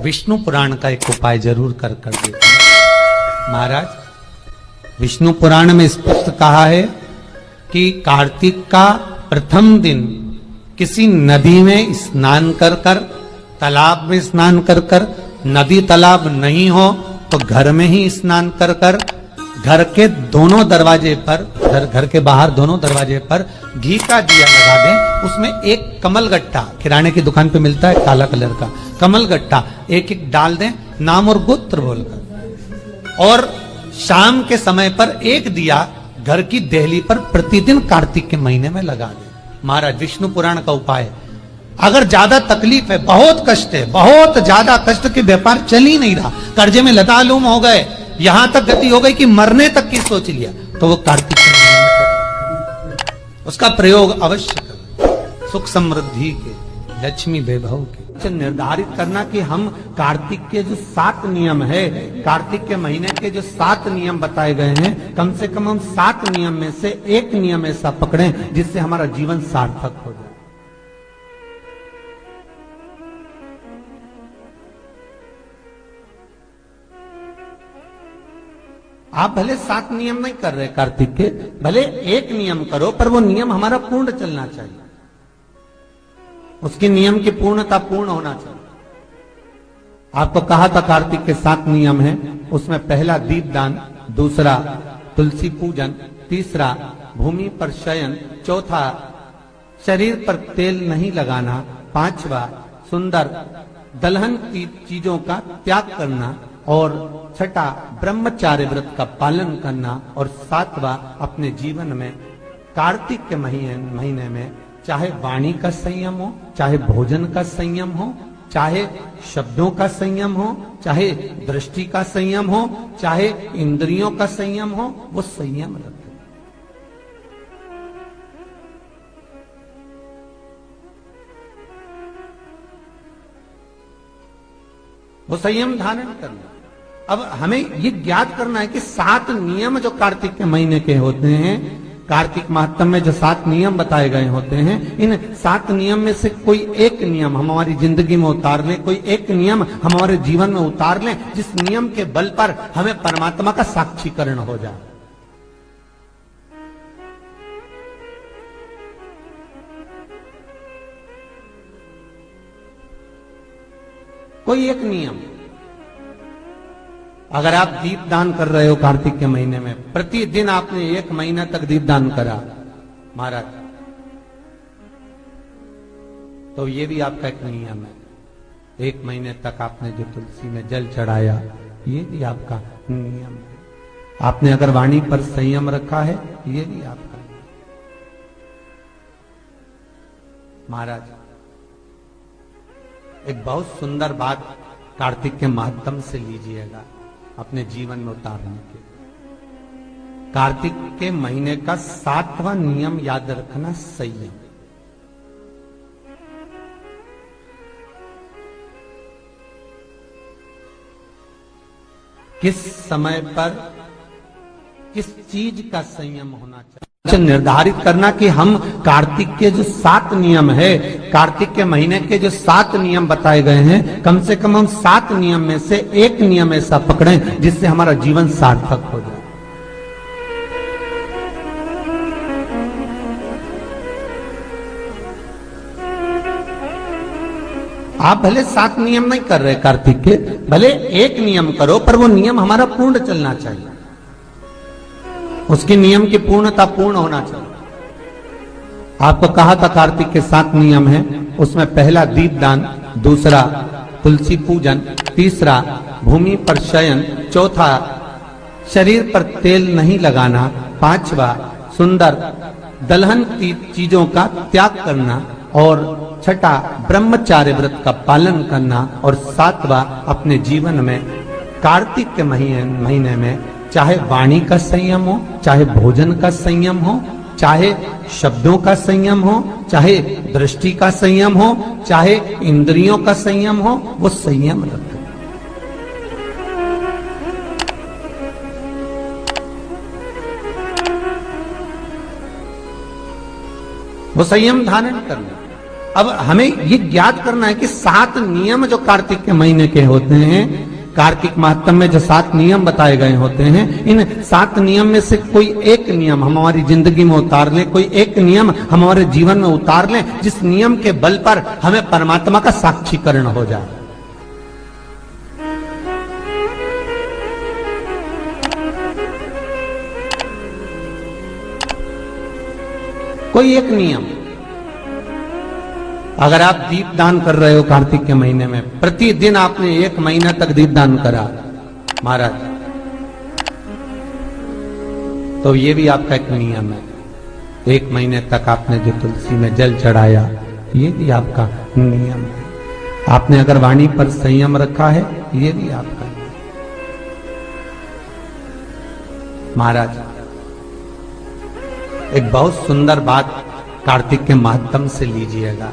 विष्णु पुराण का एक उपाय जरूर कर देते हैं। महाराज, विष्णु पुराण में स्पष्ट कहा है कि कार्तिक का प्रथम दिन किसी नदी में स्नान कर कर, तालाब में स्नान कर कर, नदी तालाब नहीं हो तो घर में ही स्नान कर कर, घर के दोनों दरवाजे पर, घर के बाहर दोनों दरवाजे पर घी का दिया लगा दें। उसमें एक कमल गट्टा, किराने की दुकान पे मिलता है काला कलर का कमल गट्टा, एक एक डाल दें, नाम और गोत्र बोलकर। और शाम के समय पर एक दिया घर की देहली पर प्रतिदिन कार्तिक के महीने में लगा दें। महाराज, विष्णु पुराण का उपाय। अगर ज्यादा तकलीफ है, बहुत कष्ट है, बहुत ज्यादा कष्ट के व्यापार चल ही नहीं रहा, कर्जे में लतालूम हो गए, यहां तक गति हो गई कि मरने तक की सोच लिया, तो वो कार्तिक के महीने में करें, उसका प्रयोग अवश्य करें। सुख समृद्धि के, लक्ष्मी वैभव के निर्धारित करना कि हम कार्तिक के जो 7 नियम है, कार्तिक के महीने के जो 7 नियम बताए गए हैं, कम से कम हम 7 नियम में से एक नियम ऐसा पकड़ें जिससे हमारा जीवन सार्थक हो जाए। आप भले 7 नियम नहीं कर रहे कार्तिक के, भले एक नियम करो, पर वो नियम हमारा पूर्ण चलना चाहिए, उसके नियम की पूर्णता पूर्ण होना चाहिए। आपको कहा था कार्तिक के 7 नियम हैं, उसमें पहला दीपदान, दूसरा तुलसी पूजन, तीसरा भूमि पर शयन, चौथा शरीर पर तेल नहीं लगाना, पांचवा सुंदर दलहन की चीजों का त्याग करना, और छठा ब्रह्मचार्य व्रत का पालन करना, और सातवां अपने जीवन में कार्तिक के महीने में चाहे वाणी का संयम हो, चाहे भोजन का संयम हो, चाहे शब्दों का संयम हो, चाहे दृष्टि का संयम हो, चाहे इंद्रियों का संयम हो, वो संयम रखें। वो संयम धारण करना। अब हमें ये ज्ञात करना है कि 7 नियम जो कार्तिक के महीने के होते हैं, कार्तिक माहात्म्य में जो 7 नियम बताए गए होते हैं, इन 7 नियम में से कोई एक नियम हम हमारी जिंदगी में उतार लें, कोई एक नियम हम हमारे जीवन में उतार लें, जिस नियम के बल पर हमें परमात्मा का साक्षीकरण हो जाए। कोई एक नियम। अगर आप दीप दान कर रहे हो कार्तिक के महीने में, प्रतिदिन आपने 1 महीना तक दीप दान करा महाराज, तो ये भी आपका एक नियम है। 1 महीने तक आपने जो तुलसी में जल चढ़ाया, ये भी आपका नियम है। आपने अगर वाणी पर संयम रखा है, ये भी आपका नियम। महाराज, एक बहुत सुंदर बात कार्तिक के माध्यम से लीजिएगा अपने जीवन में उतारने के। कार्तिक के महीने का 7वां नियम याद रखना, संयम। किस समय पर किस चीज का संयम होना चाहिए, निर्धारित करना कि हम कार्तिक के जो 7 नियम है, कार्तिक के महीने के जो 7 नियम बताए गए हैं, कम से कम हम 7 नियम में से एक नियम ऐसा पकड़ें जिससे हमारा जीवन सार्थक हो जाए। आप भले 7 नियम नहीं कर रहे कार्तिक के, भले एक नियम करो, पर वो नियम हमारा पूर्ण चलना चाहिए, उसके नियम की पूर्णता पूर्ण होना चाहिए। आपको कहा था कार्तिक के 7 नियम हैं, उसमें पहला दीपदान, दूसरा तुलसी पूजन, तीसरा भूमि पर शयन, चौथा शरीर पर तेल नहीं लगाना, पांचवा सुंदर दलहन की चीजों का त्याग करना, और छठा ब्रह्मचार्य व्रत का पालन करना, और सातवां अपने जीवन में कार्तिक के महीने में चाहे वाणी का संयम हो, चाहे भोजन का संयम हो, चाहे शब्दों का संयम हो, चाहे दृष्टि का संयम हो, चाहे इंद्रियों का संयम हो, वो संयम रखें। वो संयम धारण करना। अब हमें ये ज्ञात करना है कि 7 नियम जो कार्तिक के महीने के होते हैं, कार्तिक माहत्म्य में जो 7 नियम बताए गए होते हैं, इन 7 नियम में से कोई एक नियम हम हमारी जिंदगी में उतार लें, कोई एक नियम हम हमारे जीवन में उतार लें, जिस नियम के बल पर हमें परमात्मा का साक्षीकरण हो जाए। कोई एक नियम, अगर आप दीप दान कर रहे हो कार्तिक के महीने में, प्रतिदिन आपने 1 महीना तक दीप दान करा महाराज, तो ये भी आपका एक नियम है। 1 महीने तक आपने जो तुलसी में जल चढ़ाया, ये भी आपका नियम है। आपने अगर वाणी पर संयम रखा है, ये भी आपका नियम। महाराज एक बहुत सुंदर बात कार्तिक के माध्यम से लीजिएगा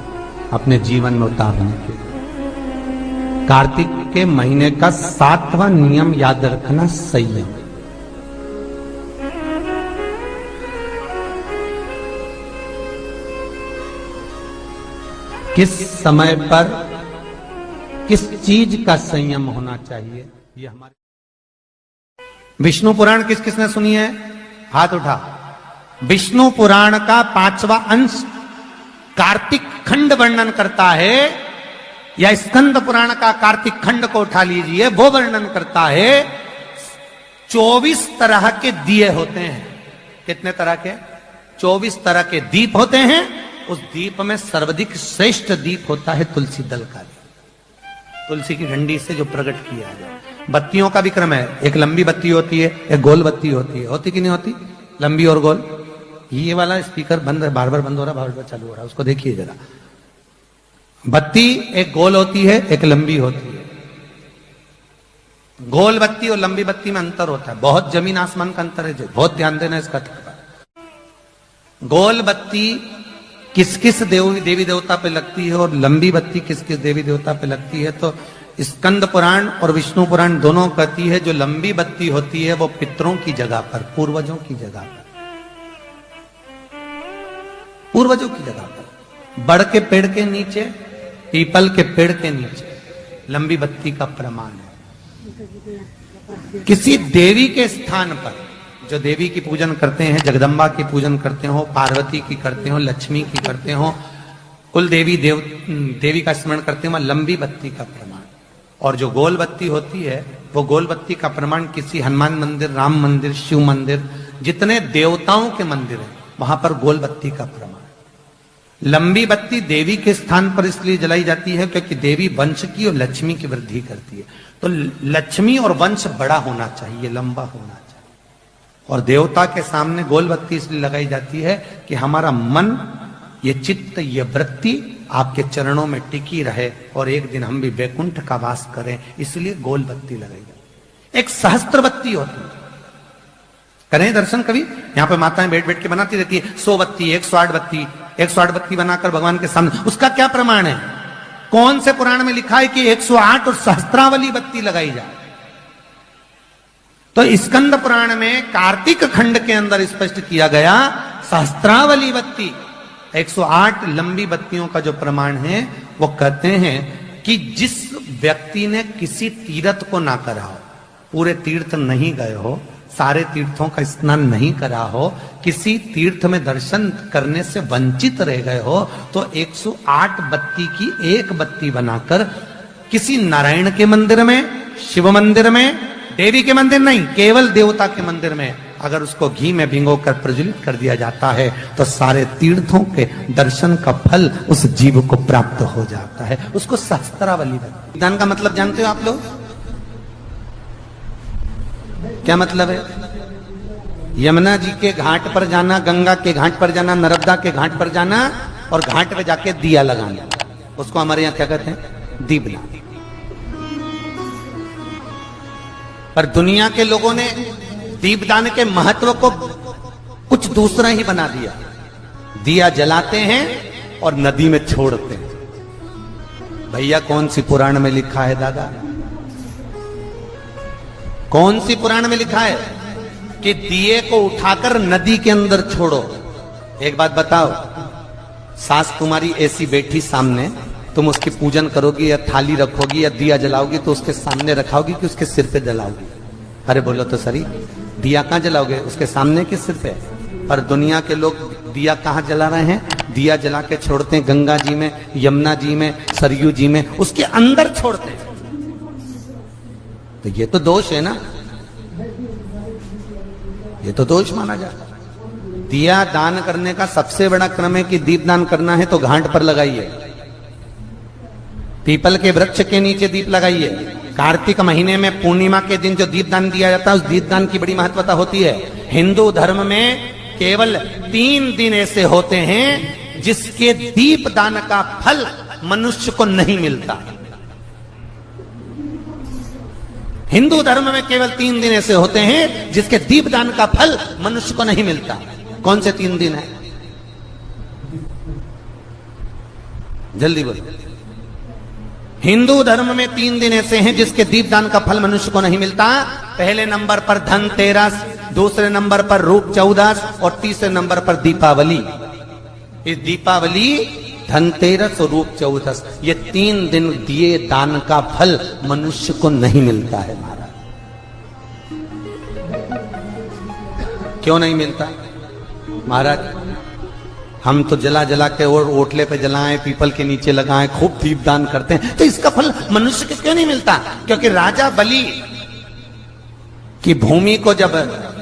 अपने जीवन में उतारने के लिए। कार्तिक के महीने का 7वां नियम याद रखना, संयम। किस समय पर किस चीज का संयम होना चाहिए, ये हमारे विष्णु पुराण किस किसने सुनी है? हाथ उठा। विष्णु पुराण का 5वां अंश कार्तिक खंड वर्णन करता है, या स्कंद पुराण का कार्तिक खंड को उठा लीजिए, वो वर्णन करता है 24 तरह के दिए होते हैं। कितने तरह के? 24 तरह के दीप होते हैं। उस दीप में सर्वाधिक श्रेष्ठ दीप होता है तुलसी दल का दीप, तुलसी की डंडी से जो प्रकट किया जाए। बत्तियों का भी क्रम है, एक लंबी बत्ती होती है, एक गोल बत्ती होती है। होती कि नहीं होती? लंबी और गोल। ये वाला स्पीकर बंद है, बार बार बंद हो रहा, बार बार चालू हो रहा है, उसको देखिए जरा। बत्ती एक गोल होती है, एक लंबी होती है। गोल बत्ती और लंबी बत्ती में अंतर होता है, बहुत जमीन आसमान का अंतर है, जो बहुत ध्यान देना इसका। गोल बत्ती किस किस देवी देवता पे लगती है और लंबी बत्ती किस किस देवी देवता पे लगती है, तो स्कंद पुराण और विष्णु पुराण दोनों कहती है जो लंबी बत्ती होती है वो पितरों की जगह पर, पूर्वजों की जगह पर, पूर्वजों की जगह पर, बड़ के पेड़ के नीचे, पीपल के पेड़ के नीचे लंबी बत्ती का प्रमाण है। किसी देवी के स्थान पर, जो देवी की पूजन करते हैं, जगदम्बा की पूजन करते हो, पार्वती की करते हो, लक्ष्मी की करते हो, कुल देवी का स्मरण करते हो, लंबी बत्ती का प्रमाण। और जो गोल बत्ती होती है, वो गोल बत्ती का प्रमाण किसी हनुमान मंदिर, राम मंदिर, शिव मंदिर, जितने देवताओं के मंदिर हैं वहां पर गोल बत्ती का प्रमाण। लंबी बत्ती देवी के स्थान पर इसलिए जलाई जाती है क्योंकि देवी वंश की और लक्ष्मी की वृद्धि करती है। तो लक्ष्मी और वंश बड़ा होना चाहिए, लंबा होना चाहिए। और देवता के सामने गोल बत्ती इसलिए लगाई जाती है कि हमारा मन, ये चित्त, ये वृत्ति आपके चरणों में टिकी रहे और एक दिन हम भी वैकुंठ का वास करें, इसलिए गोल बत्ती लगाई जाती। एक सहस्त्र बत्ती होती है, करें दर्शन कभी? यहां पे माताएं बैठ बैठ के बनाती रहती है 100 बत्ती, 108 बत्ती, 108 बत्ती बनाकर भगवान के सामने। उसका क्या प्रमाण है? कौन से पुराण में लिखा है कि 108 और सहस्त्रावली बत्ती लगाई जाए? तो स्कंद पुराण में कार्तिक खंड के अंदर स्पष्ट किया गया, सहस्त्रावली बत्ती, 108 लंबी बत्तियों का जो प्रमाण है, वो कहते हैं कि जिस व्यक्ति ने किसी तीर्थ को ना करा हो, पूरे तीर्थ नहीं गए हो, सारे तीर्थों का स्नान नहीं करा हो, किसी तीर्थ में दर्शन करने से वंचित रह गए हो, तो 108 बत्ती की एक बत्ती बनाकर किसी नारायण के मंदिर में, शिव मंदिर में, देवी के मंदिर नहीं, केवल देवता के मंदिर में अगर उसको घी में भिगोकर प्रज्वलित कर दिया जाता है तो सारे तीर्थों के दर्शन का फल उस जीव को प्राप्त हो जाता है। उसको सहस्त्रावली बत्ती। दान का मतलब जानते हो आप लोग? क्या मतलब है? यमुना जी के घाट पर जाना, गंगा के घाट पर जाना, नर्मदा के घाट पर जाना और घाट पे जाके दिया लगाना, उसको हमारे यहाँ क्या कहते हैं? दीपदान। पर दुनिया के लोगों ने दीपदान के महत्व को कुछ दूसरा ही बना दिया। दिया जलाते हैं और नदी में छोड़ते हैं। भैया कौन सी पुराण में लिखा है दादा? कौन सी पुराण में लिखा है कि दिए को उठाकर नदी के अंदर छोड़ो? एक बात बताओ, सास तुम्हारी ऐसी बैठी सामने, तुम उसकी पूजन करोगी या थाली रखोगी या दिया जलाओगी तो उसके सामने रखाओगी कि उसके सिर पे जलाओगी? अरे बोलो तो सही, दिया कहाँ जलाओगे? उसके सामने कि सिर पे? पर दुनिया के लोग दिया कहाँ जला रहे हैं? दिया जला के छोड़ते हैं गंगा जी में, यमुना जी में, सरयू जी में, उसके अंदर छोड़ते हैं। तो ये तो दोष है ना, ये तो दोष माना जाता है। दिया दान करने का सबसे बड़ा क्रम है कि दीप दान करना है तो घाट पर लगाइए, पीपल के वृक्ष के नीचे दीप लगाइए। कार्तिक महीने में पूर्णिमा के दिन जो दीपदान दिया जाता है उस दीपदान की बड़ी महत्वता होती है। हिंदू धर्म में केवल 3 दिन ऐसे होते हैं जिसके दीपदान का फल मनुष्य को नहीं मिलता। हिंदू धर्म में केवल 3 दिन ऐसे होते हैं जिसके दीपदान का फल मनुष्य को नहीं मिलता। कौन से 3 दिन है? जल्दी बोलो। हिंदू धर्म में 3 दिन ऐसे हैं जिसके दीपदान का फल मनुष्य को नहीं मिलता। पहले नंबर पर धनतेरस, दूसरे नंबर पर रूप चौदस और तीसरे नंबर पर दीपावली। इस दीपावली, धनतेरस और रूप चौदस, ये 3 दिन दिए दान का फल मनुष्य को नहीं मिलता है महाराज। क्यों नहीं मिलता महाराज? हम तो जला जला के और ओटले पे जलाएं, पीपल के नीचे लगाएं, खूब दीपदान करते हैं, तो इसका फल मनुष्य को क्यों नहीं मिलता? क्योंकि राजा बलि की भूमि को जब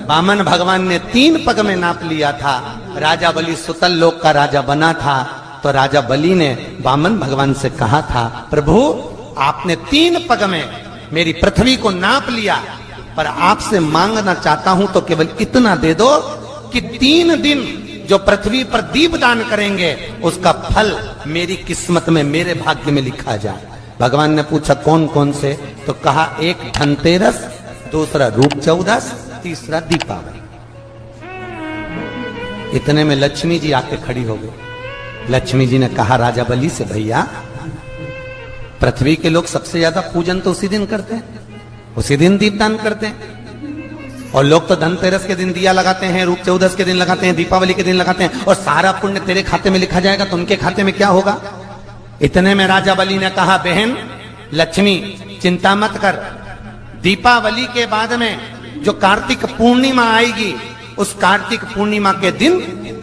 वामन भगवान ने 3 पग में नाप लिया था, राजा बलि सुतल लोक का राजा बना था, तो राजा बलि ने वामन भगवान से कहा था, प्रभु आपने 3 पग में मेरी पृथ्वी को नाप लिया, पर आपसे मांगना चाहता हूं तो केवल इतना दे दो कि 3 दिन जो पृथ्वी पर दीपदान करेंगे उसका फल मेरी किस्मत में, मेरे भाग्य में लिखा जाए। भगवान ने पूछा कौन कौन से? तो कहा एक धनतेरस, दूसरा रूप चौदस, तीसरा दीपावली। इतने में लक्ष्मी जी आके खड़ी हो गई। लक्ष्मी जी ने कहा राजा बलि से, भैया पृथ्वी के लोग सबसे ज्यादा पूजन तो उसी दिन करते हैं, उसी दिन दीपदान करते हैं, और लोग तो धनतेरस के दिन दिया लगाते हैं, रूप चौदस के दिन लगाते हैं, दीपावली के दिन लगाते हैं, और सारा पुण्य तेरे खाते में लिखा जाएगा, तो उनके खाते में क्या होगा? इतने में राजा बलि ने कहा, बहन लक्ष्मी चिंता मत कर, दीपावली के बाद में जो कार्तिक पूर्णिमा आएगी, उस कार्तिक पूर्णिमा के दिन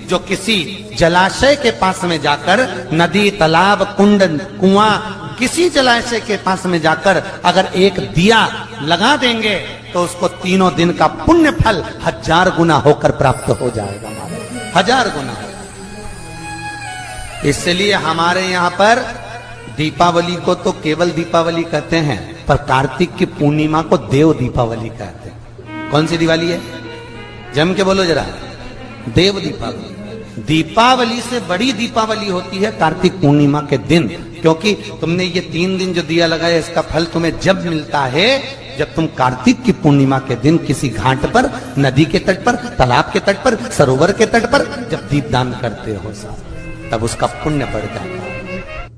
जो किसी जलाशय के पास में जाकर, नदी, तालाब, कुंड, कुआं, किसी जलाशय के पास में जाकर अगर एक दिया लगा देंगे तो उसको 3 दिन का पुण्य फल 1000 गुना होकर प्राप्त हो जाएगा। 1000 गुना। इसलिए हमारे यहां पर दीपावली को तो केवल दीपावली कहते हैं, पर कार्तिक की पूर्णिमा को देव दीपावली कहते हैं। कौन सी दिवाली है? जम के बोलो जरा। देव दीपावली। दीपावली से बड़ी दीपावली होती है कार्तिक पूर्णिमा के दिन, क्योंकि तुमने ये 3 दिन जो दिया लगाया इसका फल तुम्हें जब मिलता है जब तुम कार्तिक की पूर्णिमा के दिन किसी घाट पर, नदी के तट पर, तालाब के तट पर, सरोवर के तट पर जब दीपदान करते हो साहब, तब उसका पुण्य बढ़ जाता है।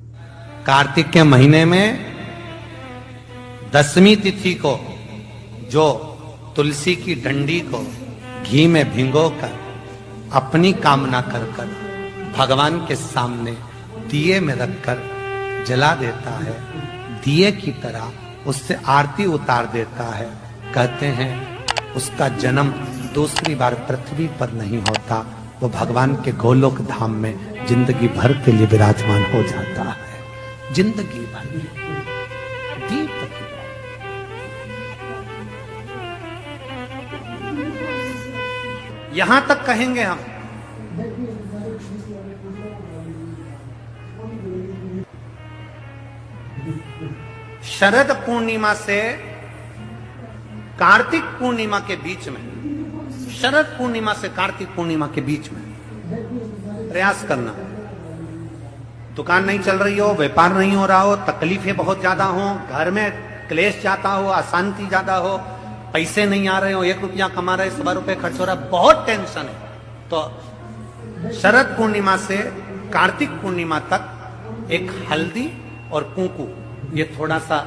कार्तिक के महीने में 10वीं तिथि को जो तुलसी की डंडी को घी में भिगोकर अपनी कामना कर कर भगवान के सामने दिए में रखकर जला देता है, दिए की तरह उससे आरती उतार देता है, कहते हैं उसका जन्म दूसरी बार पृथ्वी पर नहीं होता, वो भगवान के गोलोक धाम में जिंदगी भर के लिए विराजमान हो जाता है। जिंदगी भर दीप यहां तक कहेंगे हम, शरद पूर्णिमा से कार्तिक पूर्णिमा के बीच में, शरद पूर्णिमा से कार्तिक पूर्णिमा के बीच में प्रयास करना। दुकान नहीं चल रही हो, व्यापार नहीं हो रहा हो, तकलीफें बहुत ज्यादा हो, घर में क्लेश ज्यादा हो, अशांति ज्यादा हो, पैसे नहीं आ रहे हो, 1 रुपया कमा रहे, 100 रुपए खर्च हो रहा है, बहुत टेंशन है, तो शरद पूर्णिमा से कार्तिक पूर्णिमा तक एक हल्दी और कुंकू, ये थोड़ा सा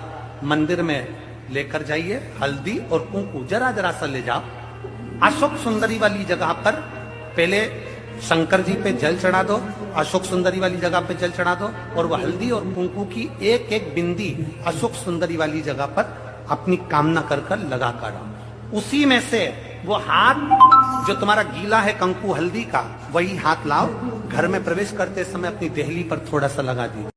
मंदिर में लेकर जाइए, हल्दी और कुंकू जरा जरा सा ले जाओ। अशोक सुंदरी वाली जगह पर पहले शंकर जी पे जल चढ़ा दो, अशोक सुंदरी वाली जगह पे जल चढ़ा दो और वो हल्दी और कुंकू की एक एक बिंदी अशोक सुंदरी वाली जगह पर अपनी कामना कर कर लगा कर आओ। उसी में से वो हाथ जो तुम्हारा गीला है कंकु हल्दी का, वही हाथ लाओ, घर में प्रवेश करते समय अपनी देहली पर थोड़ा सा लगा दीजिए।